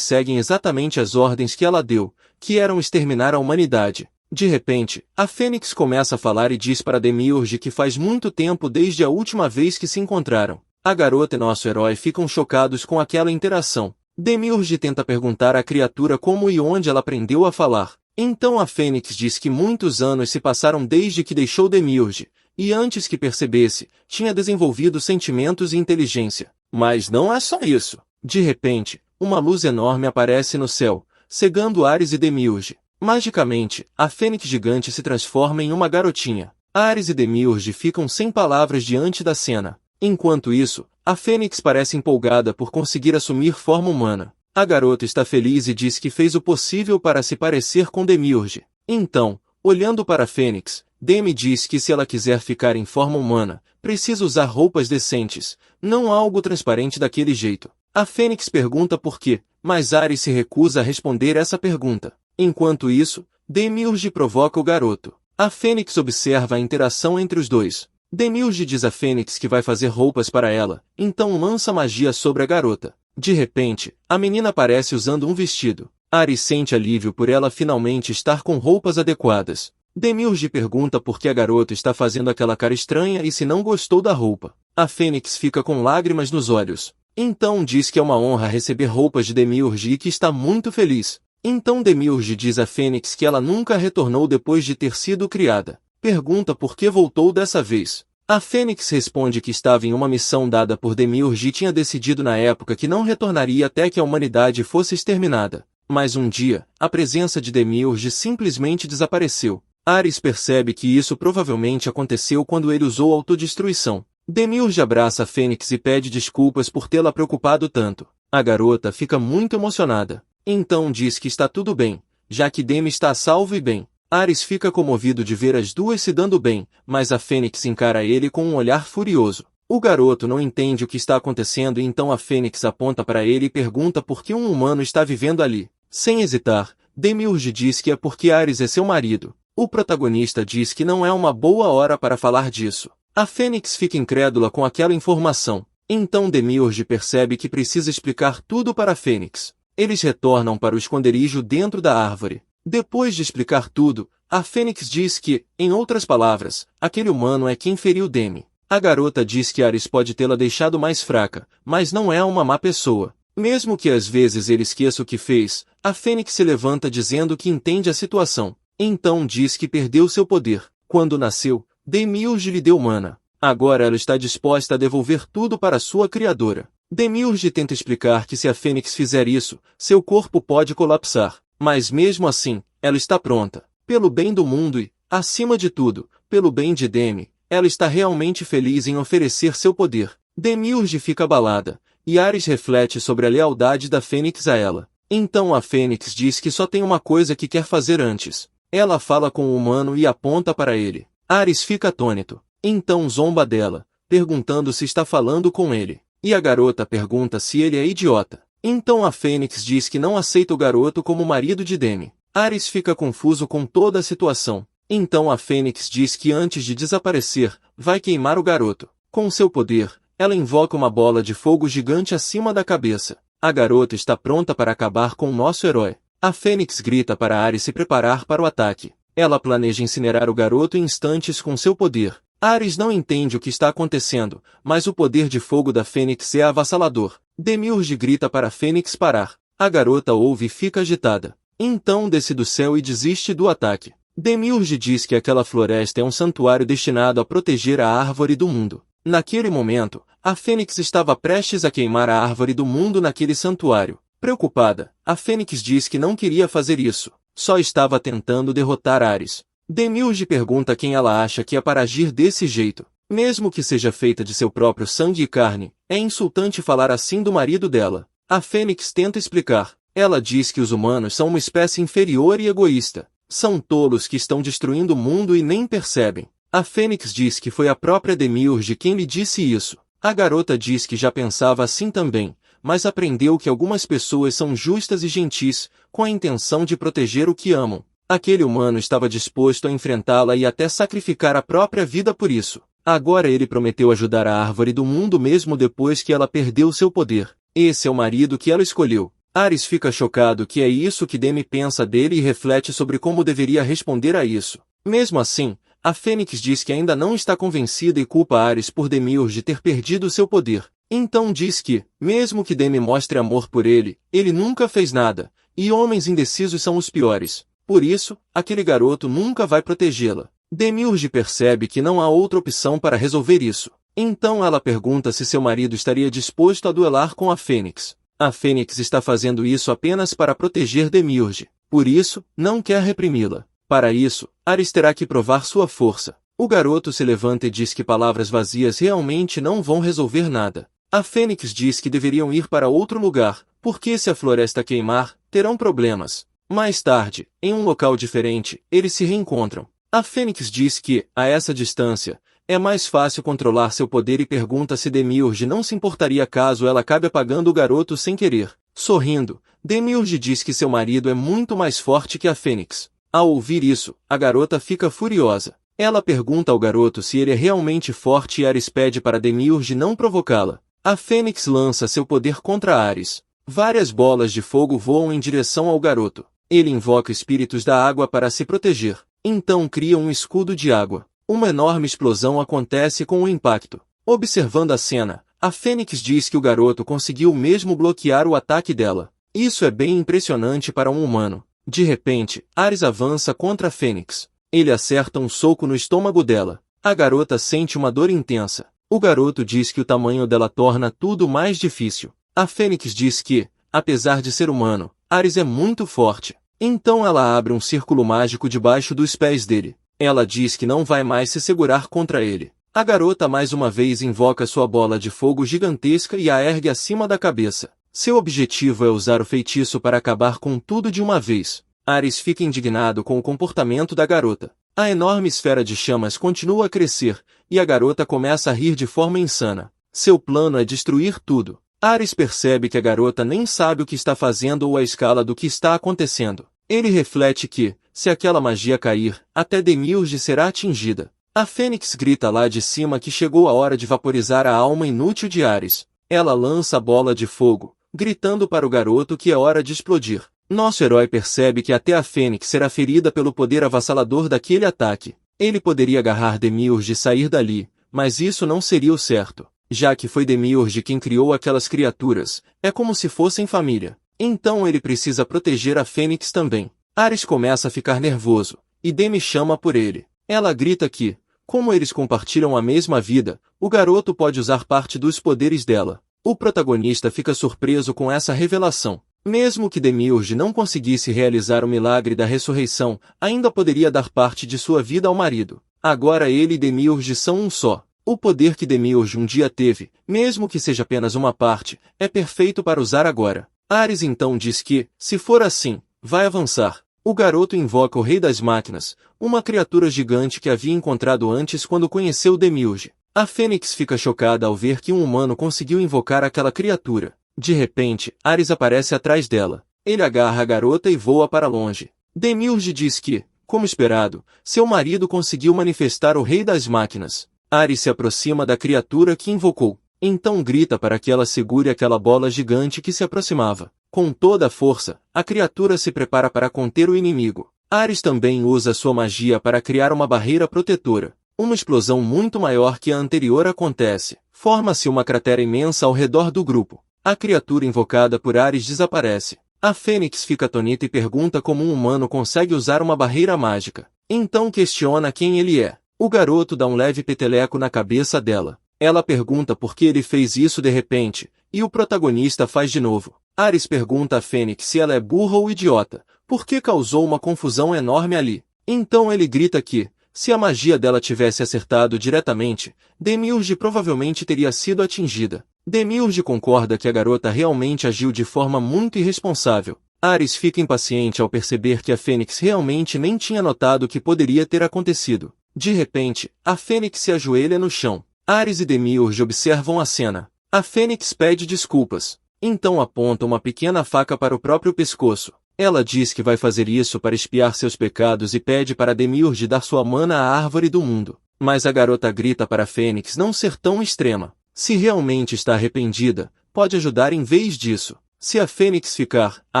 seguem exatamente as ordens que ela deu, que eram exterminar a humanidade. De repente, a Fênix começa a falar e diz para Demiurge que faz muito tempo desde a última vez que se encontraram. A garota e nosso herói ficam chocados com aquela interação. Demiurge tenta perguntar à criatura como e onde ela aprendeu a falar. Então a Fênix diz que muitos anos se passaram desde que deixou Demiurge, e antes que percebesse, tinha desenvolvido sentimentos e inteligência. Mas não é só isso. De repente, uma luz enorme aparece no céu, cegando Ares e Demiurge. Magicamente, a Fênix gigante se transforma em uma garotinha. Ares e Demiurge ficam sem palavras diante da cena. Enquanto isso, a Fênix parece empolgada por conseguir assumir forma humana. A garota está feliz e diz que fez o possível para se parecer com Demiurge. Então, olhando para a Fênix, Demi diz que se ela quiser ficar em forma humana, precisa usar roupas decentes, não algo transparente daquele jeito. A Fênix pergunta por quê, mas Ares se recusa a responder essa pergunta. Enquanto isso, Demiurge provoca o garoto. A Fênix observa a interação entre os dois. Demiurge diz a Fênix que vai fazer roupas para ela, então lança magia sobre a garota. De repente, a menina aparece usando um vestido. Ares sente alívio por ela finalmente estar com roupas adequadas. Demiurge pergunta por que a garota está fazendo aquela cara estranha e se não gostou da roupa. A Fênix fica com lágrimas nos olhos. Então diz que é uma honra receber roupas de Demiurge e que está muito feliz. Então Demiurge diz a Fênix que ela nunca retornou depois de ter sido criada. Pergunta por que voltou dessa vez. A Fênix responde que estava em uma missão dada por Demiurge e tinha decidido na época que não retornaria até que a humanidade fosse exterminada. Mas um dia, a presença de Demiurge simplesmente desapareceu. Ares percebe que isso provavelmente aconteceu quando ele usou autodestruição. Demiurge abraça a Fênix e pede desculpas por tê-la preocupado tanto. A garota fica muito emocionada. Então diz que está tudo bem, já que Demi está salvo e bem. Ares fica comovido de ver as duas se dando bem, mas a Fênix encara ele com um olhar furioso. O garoto não entende o que está acontecendo e então a Fênix aponta para ele e pergunta por que um humano está vivendo ali. Sem hesitar, Demiurge diz que é porque Ares é seu marido. O protagonista diz que não é uma boa hora para falar disso. A Fênix fica incrédula com aquela informação. Então Demiurge percebe que precisa explicar tudo para a Fênix. Eles retornam para o esconderijo dentro da árvore. Depois de explicar tudo, a Fênix diz que, em outras palavras, aquele humano é quem feriu Demi. A garota diz que Ares pode tê-la deixado mais fraca, mas não é uma má pessoa. Mesmo que às vezes ele esqueça o que fez, a Fênix se levanta dizendo que entende a situação. Então diz que perdeu seu poder. Quando nasceu, Demiurge lhe deu mana. Agora ela está disposta a devolver tudo para sua criadora. Demiurge tenta explicar que se a Fênix fizer isso, seu corpo pode colapsar. Mas mesmo assim, ela está pronta. Pelo bem do mundo e, acima de tudo, pelo bem de Demi, ela está realmente feliz em oferecer seu poder. Demiurge fica abalada, e Ares reflete sobre a lealdade da Fênix a ela. Então a Fênix diz que só tem uma coisa que quer fazer antes. Ela fala com o humano e aponta para ele. Ares fica atônito. Então zomba dela, perguntando se está falando com ele. E a garota pergunta se ele é idiota. Então a Fênix diz que não aceita o garoto como marido de Demi. Ares fica confuso com toda a situação. Então a Fênix diz que antes de desaparecer, vai queimar o garoto. Com seu poder, ela invoca uma bola de fogo gigante acima da cabeça. A garota está pronta para acabar com o nosso herói. A Fênix grita para Ares se preparar para o ataque. Ela planeja incinerar o garoto em instantes com seu poder. Ares não entende o que está acontecendo, mas o poder de fogo da Fênix é avassalador. Demiurge grita para a Fênix parar. A garota ouve e fica agitada. Então desce do céu e desiste do ataque. Demiurge diz que aquela floresta é um santuário destinado a proteger a árvore do mundo. Naquele momento, a Fênix estava prestes a queimar a árvore do mundo naquele santuário. Preocupada, a Fênix diz que não queria fazer isso, só estava tentando derrotar Ares. Demiurge pergunta quem ela acha que é para agir desse jeito. Mesmo que seja feita de seu próprio sangue e carne, é insultante falar assim do marido dela. A Fênix tenta explicar. Ela diz que os humanos são uma espécie inferior e egoísta. São tolos que estão destruindo o mundo e nem percebem. A Fênix diz que foi a própria Demiurge quem lhe disse isso. A garota diz que já pensava assim também, mas aprendeu que algumas pessoas são justas e gentis, com a intenção de proteger o que amam. Aquele humano estava disposto a enfrentá-la e até sacrificar a própria vida por isso. Agora ele prometeu ajudar a árvore do mundo mesmo depois que ela perdeu seu poder. Esse é o marido que ela escolheu. Ares fica chocado que é isso que Demi pensa dele e reflete sobre como deveria responder a isso. Mesmo assim, a Fênix diz que ainda não está convencida e culpa Ares por Demiurge ter perdido seu poder. Então diz que, mesmo que Demi mostre amor por ele, ele nunca fez nada, e homens indecisos são os piores. Por isso, aquele garoto nunca vai protegê-la. Demiurge percebe que não há outra opção para resolver isso. Então ela pergunta se seu marido estaria disposto a duelar com a Fênix. A Fênix está fazendo isso apenas para proteger Demiurge. Por isso, não quer reprimi-la. Para isso, Ares terá que provar sua força. O garoto se levanta e diz que palavras vazias realmente não vão resolver nada. A Fênix diz que deveriam ir para outro lugar, porque se a floresta queimar, terão problemas. Mais tarde, em um local diferente, eles se reencontram. A Fênix diz que, a essa distância, é mais fácil controlar seu poder e pergunta se Demiurge não se importaria caso ela acabe apagando o garoto sem querer. Sorrindo, Demiurge diz que seu marido é muito mais forte que a Fênix. Ao ouvir isso, a garota fica furiosa. Ela pergunta ao garoto se ele é realmente forte e Ares pede para Demiurge não provocá-la. A Fênix lança seu poder contra Ares. Várias bolas de fogo voam em direção ao garoto. Ele invoca espíritos da água para se proteger. Então cria um escudo de água. Uma enorme explosão acontece com o impacto. Observando a cena, a Fênix diz que o garoto conseguiu mesmo bloquear o ataque dela. Isso é bem impressionante para um humano. De repente, Ares avança contra a Fênix. Ele acerta um soco no estômago dela. A garota sente uma dor intensa. O garoto diz que o tamanho dela torna tudo mais difícil. A Fênix diz que, apesar de ser humano, Ares é muito forte. Então ela abre um círculo mágico debaixo dos pés dele. Ela diz que não vai mais se segurar contra ele. A garota mais uma vez invoca sua bola de fogo gigantesca e a ergue acima da cabeça. Seu objetivo é usar o feitiço para acabar com tudo de uma vez. Ares fica indignado com o comportamento da garota. A enorme esfera de chamas continua a crescer, e a garota começa a rir de forma insana. Seu plano é destruir tudo. Ares percebe que a garota nem sabe o que está fazendo ou a escala do que está acontecendo. Ele reflete que, se aquela magia cair, até Demiurge será atingida. A Fênix grita lá de cima que chegou a hora de vaporizar a alma inútil de Ares. Ela lança a bola de fogo, gritando para o garoto que é hora de explodir. Nosso herói percebe que até a Fênix será ferida pelo poder avassalador daquele ataque. Ele poderia agarrar Demiurge e sair dali, mas isso não seria o certo. Já que foi Demiurge quem criou aquelas criaturas, é como se fossem família. Então ele precisa proteger a Fênix também. Ares começa a ficar nervoso, e Demi chama por ele. Ela grita que, como eles compartilham a mesma vida, o garoto pode usar parte dos poderes dela. O protagonista fica surpreso com essa revelação. Mesmo que Demiurge não conseguisse realizar o milagre da ressurreição, ainda poderia dar parte de sua vida ao marido. Agora ele e Demiurge são um só. O poder que Demiurge um dia teve, mesmo que seja apenas uma parte, é perfeito para usar agora. Ares então diz que, se for assim, vai avançar. O garoto invoca o Rei das Máquinas, uma criatura gigante que havia encontrado antes quando conheceu Demiurge. A Fênix fica chocada ao ver que um humano conseguiu invocar aquela criatura. De repente, Ares aparece atrás dela. Ele agarra a garota e voa para longe. Demiurge diz que, como esperado, seu marido conseguiu manifestar o Rei das Máquinas. Ares se aproxima da criatura que invocou. Então grita para que ela segure aquela bola gigante que se aproximava. Com toda a força, a criatura se prepara para conter o inimigo. Ares também usa sua magia para criar uma barreira protetora. Uma explosão muito maior que a anterior acontece. Forma-se uma cratera imensa ao redor do grupo. A criatura invocada por Ares desaparece. A Fênix fica atônita e pergunta como um humano consegue usar uma barreira mágica. Então questiona quem ele é. O garoto dá um leve peteleco na cabeça dela. Ela pergunta por que ele fez isso de repente, e o protagonista faz de novo. Ares pergunta a Fênix se ela é burra ou idiota, porque causou uma confusão enorme ali. Então ele grita que, se a magia dela tivesse acertado diretamente, Demiurge provavelmente teria sido atingida. Demiurge concorda que a garota realmente agiu de forma muito irresponsável. Ares fica impaciente ao perceber que a Fênix realmente nem tinha notado o que poderia ter acontecido. De repente, a Fênix se ajoelha no chão. Ares e Demiurge observam a cena. A Fênix pede desculpas. Então aponta uma pequena faca para o próprio pescoço. Ela diz que vai fazer isso para expiar seus pecados e pede para Demiurge dar sua mana à árvore do mundo. Mas a garota grita para a Fênix não ser tão extrema. Se realmente está arrependida, pode ajudar em vez disso. Se a Fênix ficar, a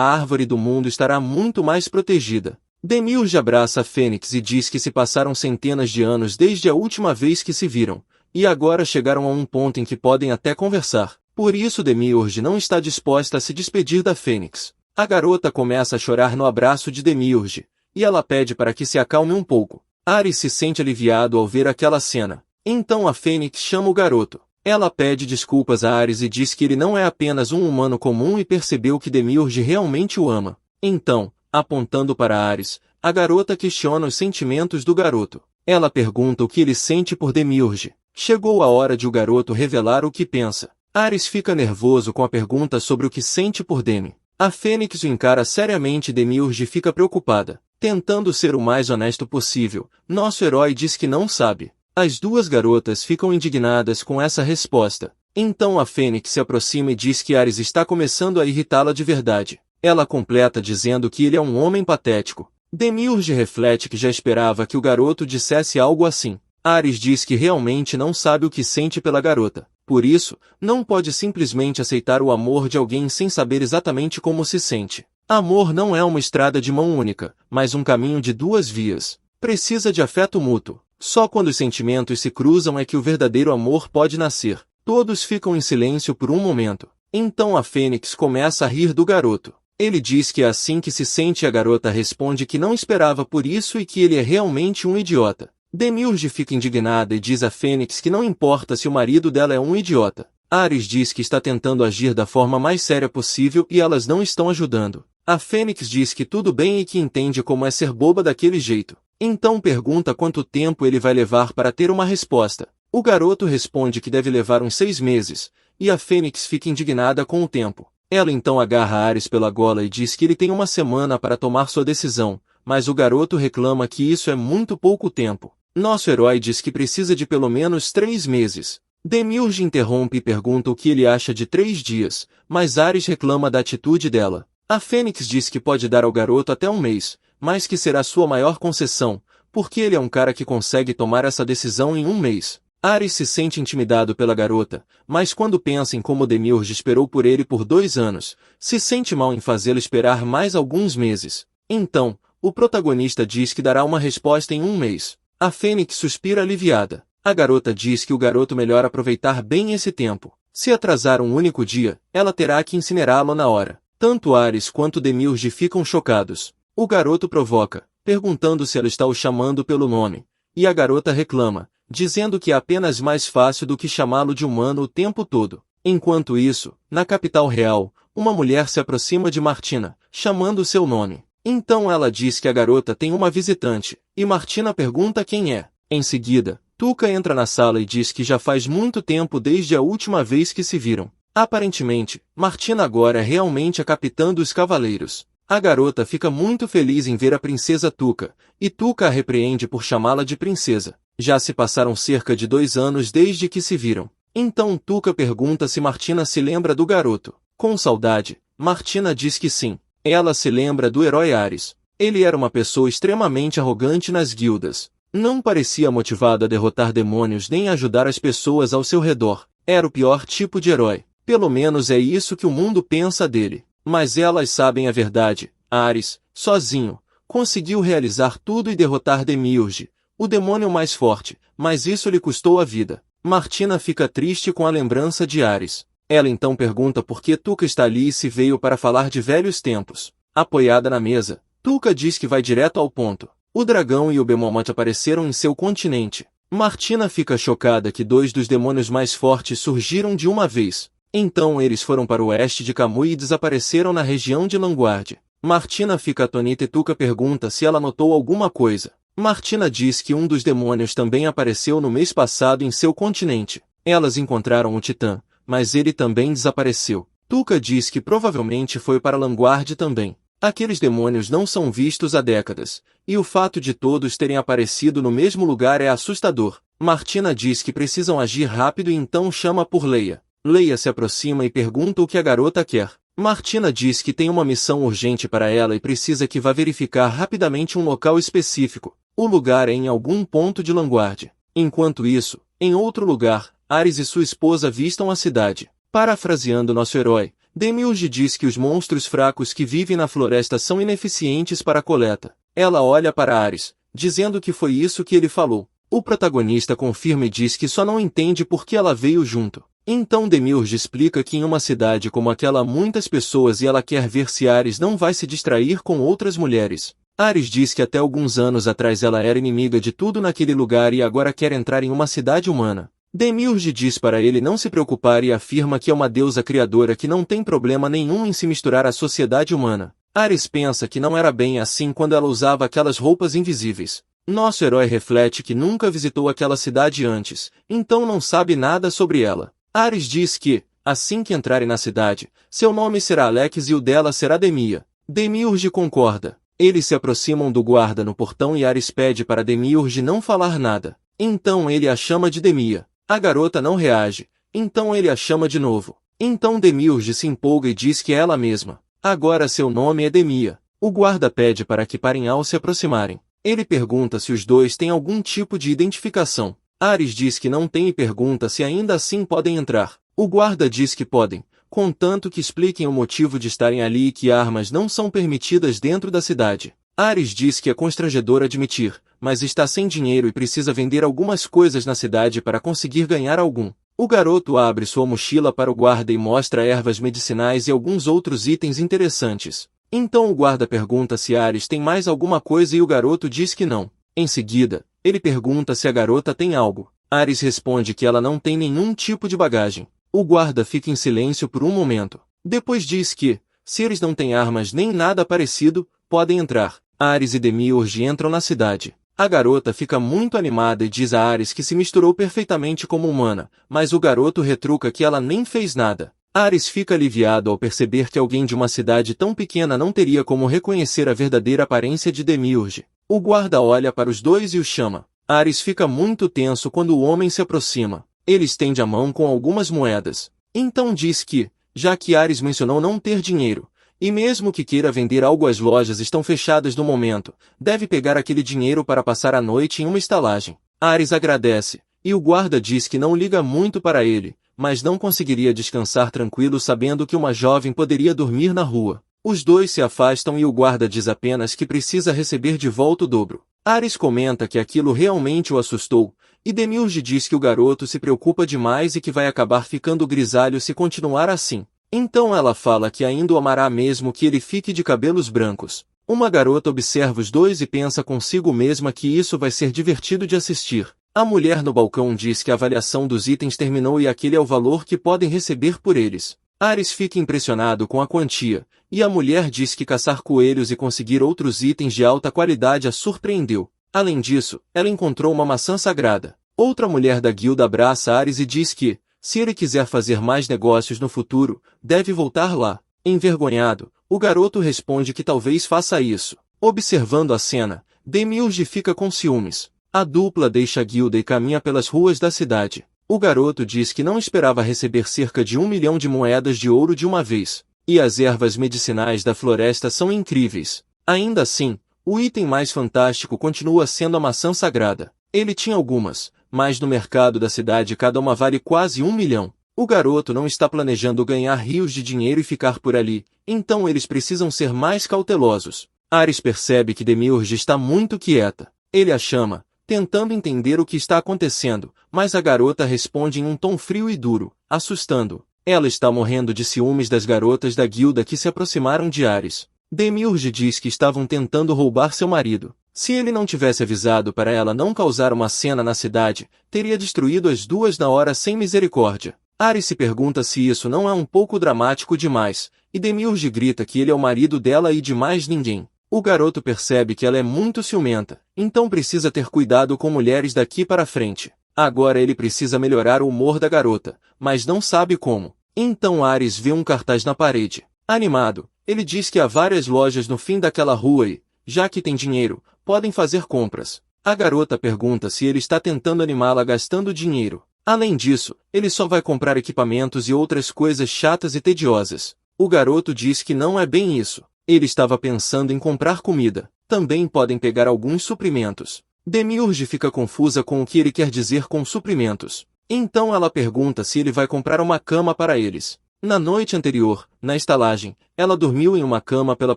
árvore do mundo estará muito mais protegida. Demiurge abraça a Fênix e diz que se passaram centenas de anos desde a última vez que se viram, e agora chegaram a um ponto em que podem até conversar. Por isso Demiurge não está disposta a se despedir da Fênix. A garota começa a chorar no abraço de Demiurge, e ela pede para que se acalme um pouco. Ares se sente aliviado ao ver aquela cena. Então a Fênix chama o garoto. Ela pede desculpas a Ares e diz que ele não é apenas um humano comum e percebeu que Demiurge realmente o ama. Então, apontando para Ares, a garota questiona os sentimentos do garoto. Ela pergunta o que ele sente por Demiurge. Chegou a hora de o garoto revelar o que pensa. Ares fica nervoso com a pergunta sobre o que sente por Demi. A Fênix o encara seriamente e Demiurge fica preocupada. Tentando ser o mais honesto possível, nosso herói diz que não sabe. As duas garotas ficam indignadas com essa resposta. Então a Fênix se aproxima e diz que Ares está começando a irritá-la de verdade. Ela completa dizendo que ele é um homem patético. Demiurge reflete que já esperava que o garoto dissesse algo assim. Ares diz que realmente não sabe o que sente pela garota. Por isso, não pode simplesmente aceitar o amor de alguém sem saber exatamente como se sente. Amor não é uma estrada de mão única, mas um caminho de duas vias. Precisa de afeto mútuo. Só quando os sentimentos se cruzam é que o verdadeiro amor pode nascer. Todos ficam em silêncio por um momento. Então a Fênix começa a rir do garoto. Ele diz que é assim que se sente e a garota responde que não esperava por isso e que ele é realmente um idiota. Demiurge fica indignada e diz a Fênix que não importa se o marido dela é um idiota. Ares diz que está tentando agir da forma mais séria possível e elas não estão ajudando. A Fênix diz que tudo bem e que entende como é ser boba daquele jeito. Então pergunta quanto tempo ele vai levar para ter uma resposta. O garoto responde que deve levar uns 6 meses, e a Fênix fica indignada com o tempo. Ela então agarra Ares pela gola e diz que ele tem uma semana para tomar sua decisão, mas o garoto reclama que isso é muito pouco tempo. Nosso herói diz que precisa de pelo menos 3 meses. Demiurge interrompe e pergunta o que ele acha de 3 dias, mas Ares reclama da atitude dela. A Fênix diz que pode dar ao garoto até 1 mês, mas que será sua maior concessão, porque ele é um cara que consegue tomar essa decisão em 1 mês. Ares se sente intimidado pela garota, mas quando pensa em como Demiurge esperou por ele por 2 anos, se sente mal em fazê-lo esperar mais alguns meses. Então, o protagonista diz que dará uma resposta em 1 mês. A Fênix suspira aliviada. A garota diz que o garoto melhor aproveitar bem esse tempo. Se atrasar um único dia, ela terá que incinerá-lo na hora. Tanto Ares quanto Demiurge ficam chocados. O garoto provoca, perguntando se ela está o chamando pelo nome. E a garota reclama, dizendo que é apenas mais fácil do que chamá-lo de humano o tempo todo. Enquanto isso, na capital real, uma mulher se aproxima de Martina, chamando seu nome. Então ela diz que a garota tem uma visitante, e Martina pergunta quem é. Em seguida, Tuca entra na sala e diz que já faz muito tempo desde a última vez que se viram. Aparentemente, Martina agora é realmente a capitã dos cavaleiros. A garota fica muito feliz em ver a princesa Tuca, e Tuca a repreende por chamá-la de princesa. Já se passaram cerca de 2 anos desde que se viram. Então Tuca pergunta se Martina se lembra do garoto. Com saudade, Martina diz que sim. Ela se lembra do herói Ares. Ele era uma pessoa extremamente arrogante nas guildas. Não parecia motivado a derrotar demônios nem a ajudar as pessoas ao seu redor. Era o pior tipo de herói. Pelo menos é isso que o mundo pensa dele. Mas elas sabem a verdade. Ares, sozinho, conseguiu realizar tudo e derrotar Demiurge, o demônio mais forte, mas isso lhe custou a vida. Martina fica triste com a lembrança de Ares. Ela então pergunta por que Tuca está ali e se veio para falar de velhos tempos. Apoiada na mesa, Tuca diz que vai direto ao ponto. O dragão e o Behemoth apareceram em seu continente. Martina fica chocada que 2 dos demônios mais fortes surgiram de uma vez. Então eles foram para o oeste de Kamui e desapareceram na região de Languard. Martina fica atonita e Tuca pergunta se ela notou alguma coisa. Martina diz que um dos demônios também apareceu no mês passado em seu continente. Elas encontraram o Titã, mas ele também desapareceu. Tuca diz que provavelmente foi para Languard também. Aqueles demônios não são vistos há décadas, e o fato de todos terem aparecido no mesmo lugar é assustador. Martina diz que precisam agir rápido e então chama por Leia. Leia se aproxima e pergunta o que a garota quer. Martina diz que tem uma missão urgente para ela e precisa que vá verificar rapidamente um local específico. O lugar é em algum ponto de Languard. Enquanto isso, em outro lugar, Ares e sua esposa vistam a cidade. Parafraseando nosso herói, Demiurge diz que os monstros fracos que vivem na floresta são ineficientes para a coleta. Ela olha para Ares, dizendo que foi isso que ele falou. O protagonista confirma e diz que só não entende por que ela veio junto. Então Demiurge explica que em uma cidade como aquela há muitas pessoas e ela quer ver se Ares não vai se distrair com outras mulheres. Ares diz que até alguns anos atrás ela era inimiga de tudo naquele lugar e agora quer entrar em uma cidade humana. Demiurge diz para ele não se preocupar e afirma que é uma deusa criadora que não tem problema nenhum em se misturar à sociedade humana. Ares pensa que não era bem assim quando ela usava aquelas roupas invisíveis. Nosso herói reflete que nunca visitou aquela cidade antes, então não sabe nada sobre ela. Ares diz que, assim que entrarem na cidade, seu nome será Alex e o dela será Demia. Demiurge concorda. Eles se aproximam do guarda no portão e Ares pede para Demiurge não falar nada. Então ele a chama de Demia. A garota não reage. Então ele a chama de novo. Então Demiurge se empolga e diz que é ela mesma. Agora seu nome é Demia. O guarda pede para que parem ao se aproximarem. Ele pergunta se os dois têm algum tipo de identificação. Ares diz que não tem e pergunta se ainda assim podem entrar. O guarda diz que podem, contanto que expliquem o motivo de estarem ali e que armas não são permitidas dentro da cidade. Ares diz que é constrangedor admitir, mas está sem dinheiro e precisa vender algumas coisas na cidade para conseguir ganhar algum. O garoto abre sua mochila para o guarda e mostra ervas medicinais e alguns outros itens interessantes. Então o guarda pergunta se Ares tem mais alguma coisa e o garoto diz que não. Em seguida, ele pergunta se a garota tem algo. Ares responde que ela não tem nenhum tipo de bagagem. O guarda fica em silêncio por um momento. Depois diz que, se eles não têm armas nem nada parecido, podem entrar. Ares e Demiurge entram na cidade. A garota fica muito animada e diz a Ares que se misturou perfeitamente como humana, mas o garoto retruca que ela nem fez nada. Ares fica aliviado ao perceber que alguém de uma cidade tão pequena não teria como reconhecer a verdadeira aparência de Demiurge. O guarda olha para os dois e os chama. Ares fica muito tenso quando o homem se aproxima. Ele estende a mão com algumas moedas. Então diz que, já que Ares mencionou não ter dinheiro, e mesmo que queira vender algo, as lojas estão fechadas no momento, deve pegar aquele dinheiro para passar a noite em uma estalagem. Ares agradece, e o guarda diz que não liga muito para ele, mas não conseguiria descansar tranquilo sabendo que uma jovem poderia dormir na rua. Os dois se afastam e o guarda diz apenas que precisa receber de volta o dobro. Ares comenta que aquilo realmente o assustou, e Demiurge diz que o garoto se preocupa demais e que vai acabar ficando grisalho se continuar assim. Então ela fala que ainda o amará mesmo que ele fique de cabelos brancos. Uma garota observa os dois e pensa consigo mesma que isso vai ser divertido de assistir. A mulher no balcão diz que a avaliação dos itens terminou e aquele é o valor que podem receber por eles. Ares fica impressionado com a quantia, e a mulher diz que caçar coelhos e conseguir outros itens de alta qualidade a surpreendeu. Além disso, ela encontrou uma maçã sagrada. Outra mulher da guilda abraça Ares e diz que, se ele quiser fazer mais negócios no futuro, deve voltar lá. Envergonhado, o garoto responde que talvez faça isso. Observando a cena, Demiurge fica com ciúmes. A dupla deixa a guilda e caminha pelas ruas da cidade. O garoto diz que não esperava receber cerca de 1 milhão de moedas de ouro de uma vez. E as ervas medicinais da floresta são incríveis. Ainda assim, o item mais fantástico continua sendo a maçã sagrada. Ele tinha algumas, mas no mercado da cidade cada uma vale quase 1 milhão. O garoto não está planejando ganhar rios de dinheiro e ficar por ali, então eles precisam ser mais cautelosos. Ares percebe que Demiurge está muito quieta. Ele a chama, tentando entender o que está acontecendo, mas a garota responde em um tom frio e duro, assustando. Ela está morrendo de ciúmes das garotas da guilda que se aproximaram de Ares. Demiurge diz que estavam tentando roubar seu marido. Se ele não tivesse avisado para ela não causar uma cena na cidade, teria destruído as duas na hora sem misericórdia. Ares se pergunta se isso não é um pouco dramático demais, e Demiurge grita que ele é o marido dela e de mais ninguém. O garoto percebe que ela é muito ciumenta, então precisa ter cuidado com mulheres daqui para frente. Agora ele precisa melhorar o humor da garota, mas não sabe como. Então Ares vê um cartaz na parede. Animado, ele diz que há várias lojas no fim daquela rua e, já que tem dinheiro, podem fazer compras. A garota pergunta se ele está tentando animá-la gastando dinheiro. Além disso, ele só vai comprar equipamentos e outras coisas chatas e tediosas. O garoto diz que não é bem isso. Ele estava pensando em comprar comida. Também podem pegar alguns suprimentos. Demiurge fica confusa com o que ele quer dizer com suprimentos. Então ela pergunta se ele vai comprar uma cama para eles. Na noite anterior, na estalagem, ela dormiu em uma cama pela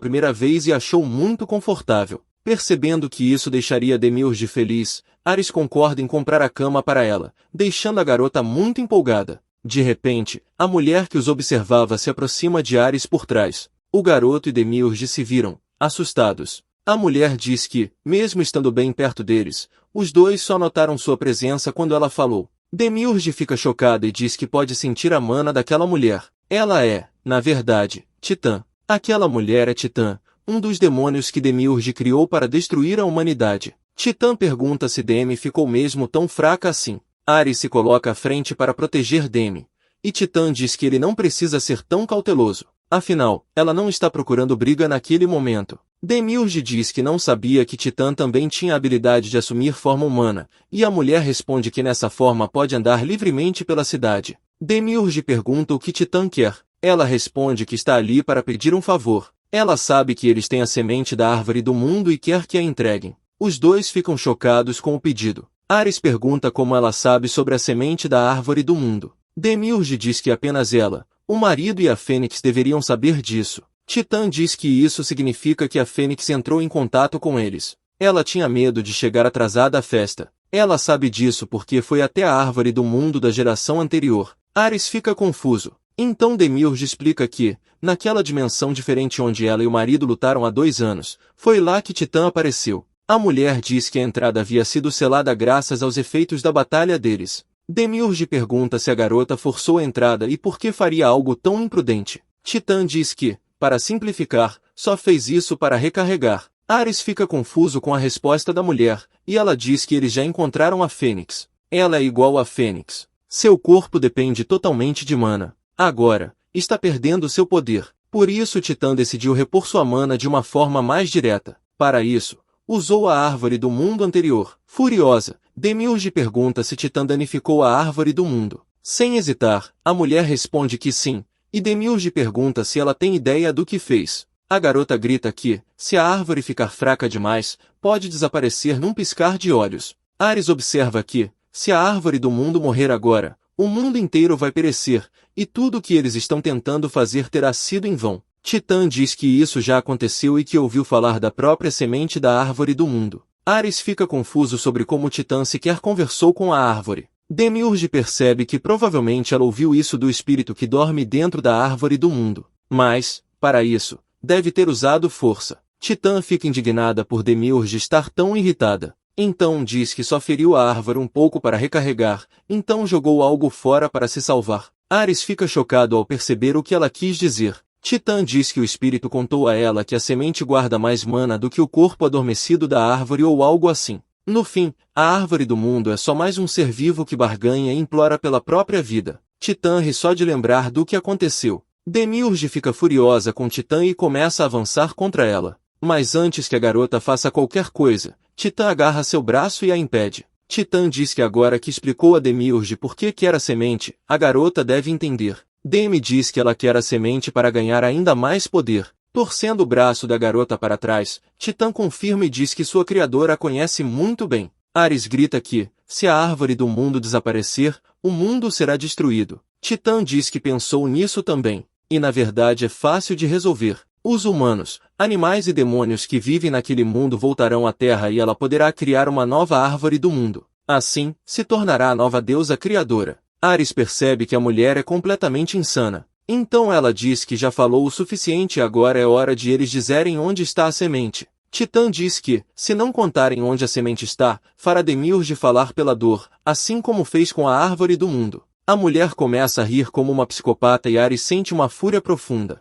primeira vez e achou muito confortável. Percebendo que isso deixaria Demiurge feliz, Ares concorda em comprar a cama para ela, deixando a garota muito empolgada. De repente, a mulher que os observava se aproxima de Ares por trás. O garoto e Demiurge se viram, assustados. A mulher diz que, mesmo estando bem perto deles, os dois só notaram sua presença quando ela falou. Demiurge fica chocada e diz que pode sentir a mana daquela mulher. Ela é, na verdade, Titã. Aquela mulher é Titã, um dos demônios que Demiurge criou para destruir a humanidade. Titã pergunta se Demi ficou mesmo tão fraca assim. Ares se coloca à frente para proteger Demi. E Titã diz que ele não precisa ser tão cauteloso. Afinal, ela não está procurando briga naquele momento. Demiurge diz que não sabia que Titã também tinha a habilidade de assumir forma humana, e a mulher responde que nessa forma pode andar livremente pela cidade. Demiurge pergunta o que Titã quer. Ela responde que está ali para pedir um favor. Ela sabe que eles têm a semente da árvore do mundo e quer que a entreguem. Os dois ficam chocados com o pedido. Ares pergunta como ela sabe sobre a semente da árvore do mundo. Demiurge diz que apenas ela, o marido e a Fênix deveriam saber disso. Titã diz que isso significa que a Fênix entrou em contato com eles. Ela tinha medo de chegar atrasada à festa. Ela sabe disso porque foi até a árvore do mundo da geração anterior. Ares fica confuso. Então Demiurge explica que, naquela dimensão diferente onde ela e o marido lutaram há 2 anos, foi lá que Titã apareceu. A mulher diz que a entrada havia sido selada graças aos efeitos da batalha deles. Demiurge pergunta se a garota forçou a entrada e por que faria algo tão imprudente. Titã diz que, para simplificar, só fez isso para recarregar. Ares fica confuso com a resposta da mulher, e ela diz que eles já encontraram a Fênix. Ela é igual à Fênix. Seu corpo depende totalmente de mana. Agora, está perdendo seu poder. Por isso Titã decidiu repor sua mana de uma forma mais direta. Para isso, usou a árvore do mundo anterior. Furiosa, Demiurge pergunta se Titã danificou a árvore do mundo. Sem hesitar, a mulher responde que sim, e Demiurge pergunta se ela tem ideia do que fez. A garota grita que, se a árvore ficar fraca demais, pode desaparecer num piscar de olhos. Ares observa que, se a árvore do mundo morrer agora, o mundo inteiro vai perecer, e tudo o que eles estão tentando fazer terá sido em vão. Titã diz que isso já aconteceu e que ouviu falar da própria semente da árvore do mundo. Ares fica confuso sobre como Titã sequer conversou com a árvore. Demiurge percebe que provavelmente ela ouviu isso do espírito que dorme dentro da árvore do mundo. Mas, para isso, deve ter usado força. Titã fica indignada por Demiurge estar tão irritada. Então diz que só feriu a árvore um pouco para recarregar, então jogou algo fora para se salvar. Ares fica chocado ao perceber o que ela quis dizer. Titã diz que o espírito contou a ela que a semente guarda mais mana do que o corpo adormecido da árvore ou algo assim. No fim, a árvore do mundo é só mais um ser vivo que barganha e implora pela própria vida. Titã ri só de lembrar do que aconteceu. Demiurge fica furiosa com Titã e começa a avançar contra ela. Mas antes que a garota faça qualquer coisa, Titã agarra seu braço e a impede. Titã diz que agora que explicou a Demiurge por que quer a semente, a garota deve entender. Demi diz que ela quer a semente para ganhar ainda mais poder. Torcendo o braço da garota para trás, Titã confirma e diz que sua criadora a conhece muito bem. Ares grita que, se a árvore do mundo desaparecer, o mundo será destruído. Titã diz que pensou nisso também, e na verdade é fácil de resolver. Os humanos, animais e demônios que vivem naquele mundo voltarão à Terra e ela poderá criar uma nova árvore do mundo. Assim, se tornará a nova deusa criadora. Ares percebe que a mulher é completamente insana. Então ela diz que já falou o suficiente e agora é hora de eles dizerem onde está a semente. Titã diz que, se não contarem onde a semente está, fará Demiurge falar pela dor, assim como fez com a árvore do mundo. A mulher começa a rir como uma psicopata e Ares sente uma fúria profunda.